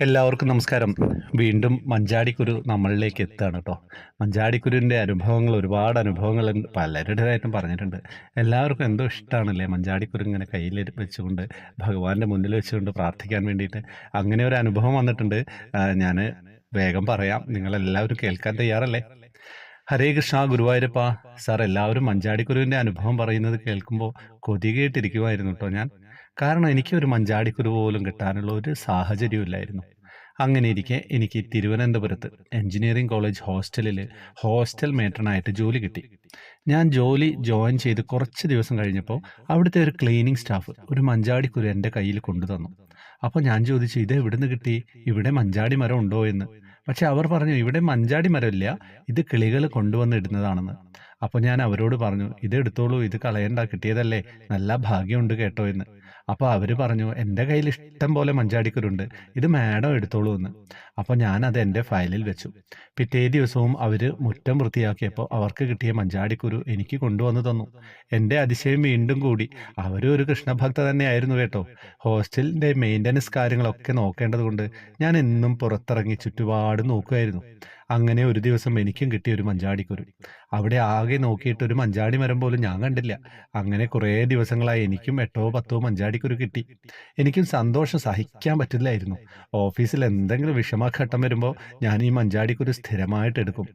എല്ലാവർക്കും നമസ്കാരം. വീണ്ടും മഞ്ചാടിക്കുരു നമ്മളിലേക്ക് എത്തുകയാണ് കേട്ടോ. മഞ്ചാടിക്കുരുവിൻ്റെ അനുഭവങ്ങൾ, ഒരുപാട് അനുഭവങ്ങൾ പലരുടേതായിട്ടും പറഞ്ഞിട്ടുണ്ട്. എല്ലാവർക്കും എന്തോ ഇഷ്ടമാണല്ലേ മഞ്ചാടിക്കുരു ഇങ്ങനെ കയ്യിൽ വെച്ചുകൊണ്ട് ഭഗവാന്റെ മുന്നിൽ വെച്ചുകൊണ്ട് പ്രാർത്ഥിക്കാൻ വേണ്ടിയിട്ട്. അങ്ങനെ ഒരു അനുഭവം വന്നിട്ടുണ്ട്. ഞാൻ വേഗം പറയാം, നിങ്ങളെല്ലാവരും കേൾക്കാൻ തയ്യാറല്ലേ? ഹരേ കൃഷ്ണ ഗുരുവായൂരപ്പ. സാർ, എല്ലാവരും മഞ്ചാടിക്കുരുവിൻ്റെ അനുഭവം പറയുന്നത് കേൾക്കുമ്പോൾ കൊതികേട്ടിരിക്കുമായിരുന്നു കേട്ടോ ഞാൻ. കാരണം എനിക്ക് ഒരു മഞ്ചാടിക്കുരു പോലും കിട്ടാനുള്ള ഒരു സാഹചര്യമില്ലായിരുന്നു. അങ്ങനെ ഇരിക്കെ എനിക്ക് തിരുവനന്തപുരത്ത് എഞ്ചിനീയറിംഗ് കോളേജ് ഹോസ്റ്റലിൽ ഹോസ്റ്റൽ മേറ്ററായിട്ട് ജോലി കിട്ടി. ഞാൻ ജോലി ജോയിൻ ചെയ്ത് കുറച്ച് ദിവസം കഴിഞ്ഞപ്പോൾ അവിടുത്തെ ഒരു ക്ലീനിങ് സ്റ്റാഫ് ഒരു മഞ്ചാടിക്കുരു എൻ്റെ കയ്യിൽ കൊണ്ടു തന്നു. അപ്പോൾ ഞാൻ ചോദിച്ചു, ഇത് എവിടുന്ന് കിട്ടി? ഇവിടെ മഞ്ചാടി മരം ഉണ്ടോ എന്ന്. പക്ഷെ അവർ പറഞ്ഞു, ഇവിടെ മഞ്ചാടി മരമില്ല, ഇത് കിളികൾ കൊണ്ടുവന്ന് ഇടുന്നതാണെന്ന്. അപ്പോൾ ഞാൻ അവരോട് പറഞ്ഞു, ഇത് എടുത്തോളൂ, ഇത് കളയണ്ട, കിട്ടിയതല്ലേ, നല്ല ഭാഗ്യമുണ്ട് കേട്ടോ എന്ന്. അപ്പോൾ അവർ പറഞ്ഞു, എൻ്റെ കയ്യിൽ ഇഷ്ടം പോലെ മഞ്ചാടിക്കുരുണ്ട്, ഇത് മാഡം എടുത്തോളൂ എന്ന്. അപ്പോൾ ഞാൻ അത് എൻ്റെ ഫയലിൽ വെച്ചു. പിറ്റേ ദിവസവും അവർ മുറ്റം വൃത്തിയാക്കിയപ്പോൾ അവർക്ക് കിട്ടിയ മഞ്ചാടിക്കുരു എനിക്ക് കൊണ്ടുവന്ന് തന്നു. എൻ്റെ അതിശയം വീണ്ടും കൂടി. അവരും ഒരു കൃഷ്ണഭക്ത തന്നെയായിരുന്നു കേട്ടോ. ഹോസ്റ്റലിൻ്റെ മെയിൻ്റനൻസ് കാര്യങ്ങളൊക്കെ നോക്കേണ്ടത് കൊണ്ട് ഞാൻ എന്നും പുറത്തിറങ്ങി ചുറ്റുപാടും നോക്കുമായിരുന്നു. അങ്ങനെ ഒരു ദിവസം എനിക്കും കിട്ടിയ ഒരു മഞ്ചാടിക്കുരു. അവിടെ ആകെ നോക്കിയിട്ട് ഒരു മഞ്ചാടി മരം പോലും ഞാൻ കണ്ടില്ല. അങ്ങനെ കുറേ ദിവസങ്ങളായി എനിക്കും 8-10 മഞ്ചാടിക്കുരു കിട്ടി. എനിക്കും സന്തോഷം സഹിക്കാൻ പറ്റില്ലായിരുന്നു. ഓഫീസിൽ എന്തെങ്കിലും വിഷമഘട്ടം വരുമ്പോൾ ഞാൻ ഈ മഞ്ചാടിക്കുരു സ്ഥിരമായിട്ട് എടുക്കും.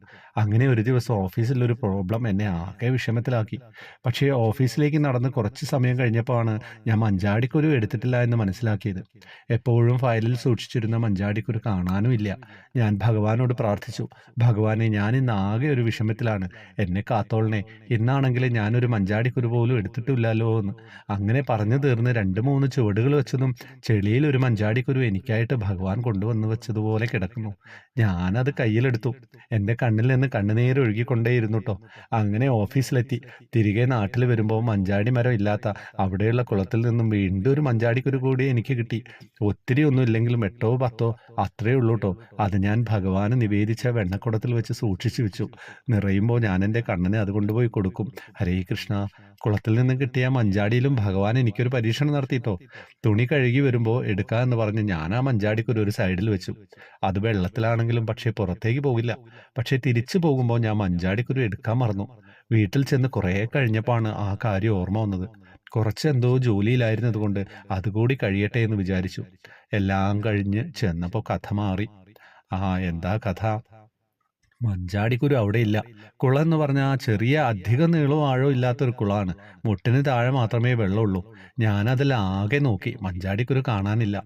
അങ്ങനെ ഒരു ദിവസം ഓഫീസിലൊരു പ്രോബ്ലം എന്നെ ആകെ വിഷമത്തിലാക്കി. പക്ഷേ ഓഫീസിലേക്ക് നടന്ന് കുറച്ച് സമയം കഴിഞ്ഞപ്പോഴാണ് ഞാൻ മഞ്ചാടിക്കുരു എടുത്തിട്ടില്ല എന്ന് മനസ്സിലാക്കിയത്. എപ്പോഴും ഫയലിൽ സൂക്ഷിച്ചിരുന്ന മഞ്ചാടിക്കുരു കാണാനുമില്ല. ഞാൻ ഭഗവാനോട് പ്രാർത്ഥിച്ചു, ഭഗവാനെ, ഞാൻ ഇന്ന് ആകെ ഒരു വിഷമത്തിലാണ്, എന്നെ കാത്തോളണേ, ഇന്നാണെങ്കിൽ ഞാനൊരു മഞ്ചാടിക്കുരു പോലും എടുത്തിട്ടില്ലല്ലോ എന്ന്. അങ്ങനെ പറഞ്ഞു തീർന്ന് 2-3 ചുവടുകൾ വെച്ചതും ചെളിയിൽ ഒരു മഞ്ചാടിക്കുരു എനിക്കായിട്ട് ഭഗവാൻ കൊണ്ടുവന്ന് വെച്ചതുപോലെ കിടക്കുന്നു. ഞാനത് കയ്യിലെടുത്തു. എൻ്റെ കണ്ണിൽ നിന്ന് കണ്ണുനീര് ഒഴുകിക്കൊണ്ടേയിരുന്നു കേട്ടോ. അങ്ങനെ ഓഫീസിലെത്തി. തിരികെ നാട്ടിൽ വരുമ്പോൾ മഞ്ചാടി മരം ഇല്ലാത്ത അവിടെയുള്ള കുളത്തിൽ നിന്നും വീണ്ടും ഒരു മഞ്ചാടിക്കുരു കൂടി എനിക്ക് കിട്ടി. ഒത്തിരി ഒന്നും ഇല്ലെങ്കിലും 8-10 അത്രയേ ഉള്ളൂ കേട്ടോ. അത് ഞാൻ ഭഗവാന് നിവേദിച്ച വെണ്ണക്കുടത്തിൽ വെച്ച് സൂക്ഷിച്ചു വെച്ചു. നിറയുമ്പോൾ ഞാൻ എൻ്റെ കണ്ണനെ അത് കൊണ്ടുപോയി കൊടുക്കും. ഹരേ കൃഷ്ണ. കുളത്തിൽ നിന്ന് കിട്ടിയ മഞ്ചാടിയിലും ഭഗവാൻ എനിക്കൊരു പരീക്ഷണം നടത്തിയിട്ടോ. തുണി കഴുകി വരുമ്പോൾ എടുക്കാമെന്ന് പറഞ്ഞ് ഞാൻ ആ മഞ്ചാടിക്കൊരു ഒരു സൈഡിൽ വെച്ചു. അത് വെള്ളത്തിലാണെങ്കിലും പക്ഷേ പുറത്തേക്ക് പോകില്ല. പക്ഷേ തിരിച്ചു പോകുമ്പോൾ ഞാൻ മഞ്ചാടിക്കുരു എടുക്കാൻ മറന്നു. വീട്ടിൽ ചെന്ന് കുറേ കഴിഞ്ഞപ്പോഴാണ് ആ കാര്യം ഓർമ്മ വന്നത്. കുറച്ചെന്തോ ജോലിയിലായിരുന്നത് കൊണ്ട് അതുകൂടി കഴിയട്ടെ എന്ന് വിചാരിച്ചു. എല്ലാം കഴിഞ്ഞ് ചെന്നപ്പോൾ കഥ മാറി. എന്താ കഥ? മഞ്ചാടിക്കുരു അവിടെ ഇല്ല. കുളം എന്ന് പറഞ്ഞാൽ ചെറിയ, അധികം നീളവും ആഴവും ഇല്ലാത്തൊരു കുളമാണ്. മുട്ടിന് താഴെ മാത്രമേ വെള്ളമുള്ളൂ. ഞാനതിൽ ആകെ നോക്കി, മഞ്ചാടിക്കുരു കാണാനില്ല.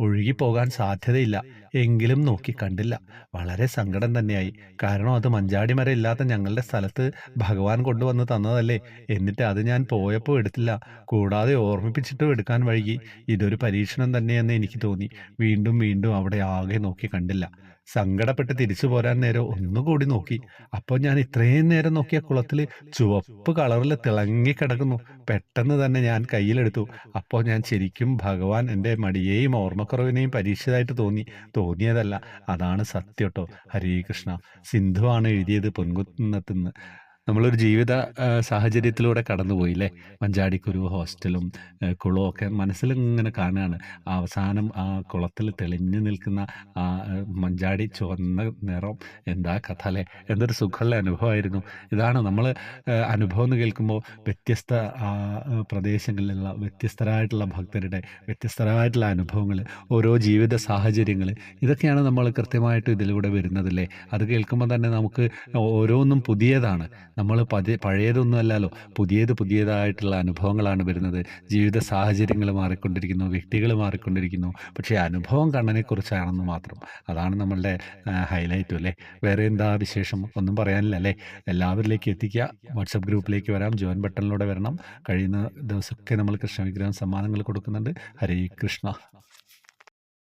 ഒഴുകിപ്പോകാൻ സാധ്യതയില്ല. എങ്കിലും നോക്കി കണ്ടില്ല. വളരെ സങ്കടം തന്നെയായി. കാരണം അത് മഞ്ചാടി മരം ഇല്ലാത്ത ഞങ്ങളുടെ സ്ഥലത്ത് ഭഗവാൻ കൊണ്ടുവന്ന് തന്നതല്ലേ. എന്നിട്ട് അത് ഞാൻ പോയപ്പോൾ എടുത്തില്ല. കൂടാതെ ഓർമ്മിപ്പിച്ചിട്ടും എടുക്കാൻ വൈകി. ഇതൊരു പരീക്ഷണം തന്നെയെന്ന് എനിക്ക് തോന്നി. വീണ്ടും വീണ്ടും അവിടെ ആകെ നോക്കി കണ്ടില്ല. സങ്കടപ്പെട്ട് തിരിച്ചു പോരാൻ നേരം ഒന്നുകൂടി നോക്കി. അപ്പോൾ ഞാൻ ഇത്രയും നേരം നോക്കിയ കുളത്തിൽ ചുവപ്പ് കളറിൽ തിളങ്ങിക്കിടക്കുന്നു. പെട്ടെന്ന് തന്നെ ഞാൻ കയ്യിലെടുത്തു. അപ്പോൾ ഞാൻ ശരിക്കും ഭഗവാൻ എൻ്റെ മടിയെയും ഓർമ്മക്കുറവിനെയും പരീക്ഷിച്ചതായിട്ട് തോന്നിയതല്ല. അതാണ് സത്യം കേട്ടോ. ഹരേ കൃഷ്ണ. സിന്ധുവാണ് എഴുതിയത് പൊൻകുന്നത്തുനിന്ന്. നമ്മളൊരു ജീവിത സാഹചര്യത്തിലൂടെ കടന്നുപോയില്ലേ. മഞ്ചാടിക്കുരു, ഹോസ്റ്റലും കുളവും ഒക്കെ മനസ്സിലിങ്ങനെ കാണുകയാണ്. അവസാനം ആ കുളത്തിൽ തെളിഞ്ഞു നിൽക്കുന്ന ആ മഞ്ചാടി ചുവന്ന നിറം. എന്താ കഥ അല്ലേ. എന്തൊരു സുഖമുള്ള അനുഭവമായിരുന്നു. ഇതാണ് നമ്മൾ അനുഭവം എന്ന് കേൾക്കുമ്പോൾ വ്യത്യസ്ത പ്രദേശങ്ങളിലുള്ള വ്യത്യസ്തരായിട്ടുള്ള ഭക്തരുടെ വ്യത്യസ്തരായിട്ടുള്ള അനുഭവങ്ങൾ, ഓരോ ജീവിത സാഹചര്യങ്ങൾ, ഇതൊക്കെയാണ് നമ്മൾ കൃത്യമായിട്ട് ഇതിലൂടെ വരുന്നതല്ലേ. അത് കേൾക്കുമ്പോൾ തന്നെ നമുക്ക് ഓരോന്നും പുതിയതാണ്. നമ്മൾ പഴയതൊന്നും അല്ലല്ലോ, പുതിയതായിട്ടുള്ള അനുഭവങ്ങളാണ് വരുന്നത്. ജീവിത സാഹചര്യങ്ങൾ മാറിക്കൊണ്ടിരിക്കുന്നു, വ്യക്തികൾ മാറിക്കൊണ്ടിരിക്കുന്നു. പക്ഷേ അനുഭവം കണ്ണനെക്കുറിച്ചാണെന്ന് മാത്രം. അതാണ് നമ്മളുടെ ഹൈലൈറ്റും അല്ലേ. വേറെ എന്താ വിശേഷം? ഒന്നും പറയാനില്ല അല്ലേ. എല്ലാവരിലേക്ക് എത്തിക്കുക. വാട്സപ്പ് ഗ്രൂപ്പിലേക്ക് വരാം, ജോയിൻ ബട്ടണിലൂടെ വരണം. കഴിയുന്ന ദിവസമൊക്കെ നമ്മൾ കൃഷ്ണവിഗ്രഹം സമ്മാനങ്ങൾ കൊടുക്കുന്നുണ്ട്. ഹരേ കൃഷ്ണ.